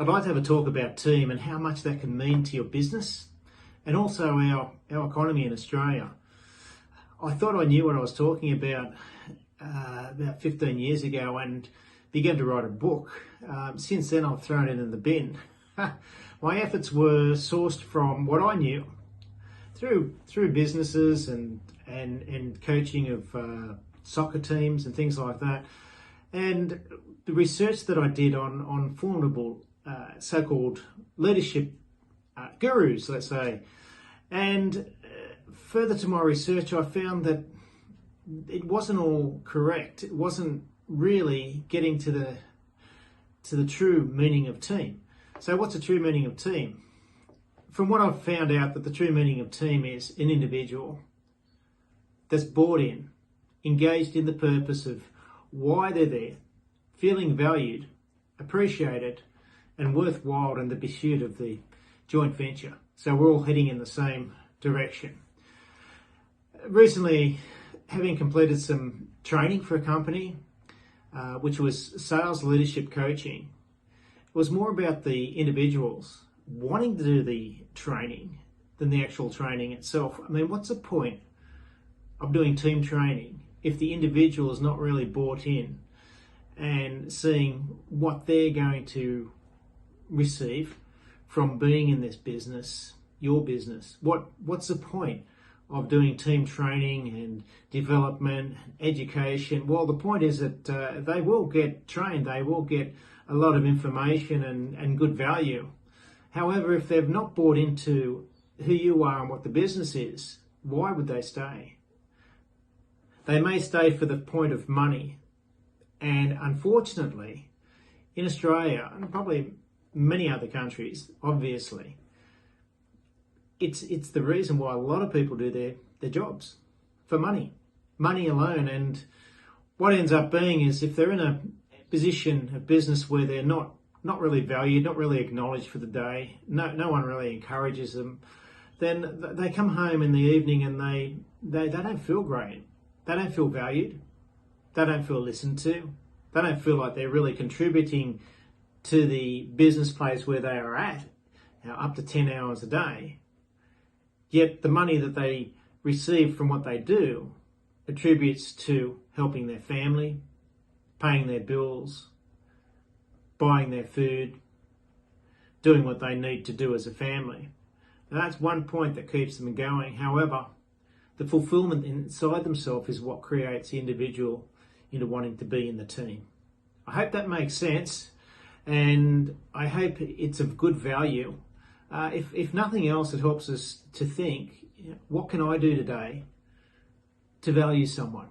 I'd like to have a talk about team and how much that can mean to your business and also our economy in Australia. I thought I knew what I was talking about 15 years ago and began to write a book. Since then, I've thrown it in the bin. My efforts were sourced from what I knew through businesses and coaching of soccer teams and things like that, and the research that I did on formidable so-called leadership gurus, let's say. And further to my research, I found that it wasn't all correct. It wasn't really getting to the true meaning of team. So what's the true meaning of team? From what I've found out, that the true meaning of team is an individual that's bought in, engaged in the purpose of why they're there, feeling valued, appreciated, and worthwhile in the pursuit of the joint venture. So we're all heading in the same direction. Recently, having completed some training for a company, which was sales leadership coaching, it was more about the individuals wanting to do the training than the actual training itself. I mean, what's the point of doing team training if the individual is not really bought in and seeing what they're going to receive from being in this business, your business? What's the point of doing team training and development, education? Well, the point is that they will get trained, they will get a lot of information and good value. However, if they've not bought into who you are and what the business is, why would they stay? They may stay for the point of money. And unfortunately, in Australia, and probably many other countries, obviously, it's the reason why a lot of people do their jobs, for money alone. And what ends up being is, if they're in a position of business where they're not really valued, not really acknowledged for the day, no one really encourages them, then they come home in the evening and they don't feel great. They don't feel valued. They don't feel listened to. They don't feel like they're really contributing to the business place where they are at, up to 10 hours a day. Yet the money that they receive from what they do attributes to helping their family, paying their bills, buying their food, doing what they need to do as a family. And that's one point that keeps them going. However, the fulfillment inside themselves is what creates the individual into wanting to be in the team. I hope that makes sense, and I hope it's of good value. If nothing else, it helps us to think, what can I do today to value someone?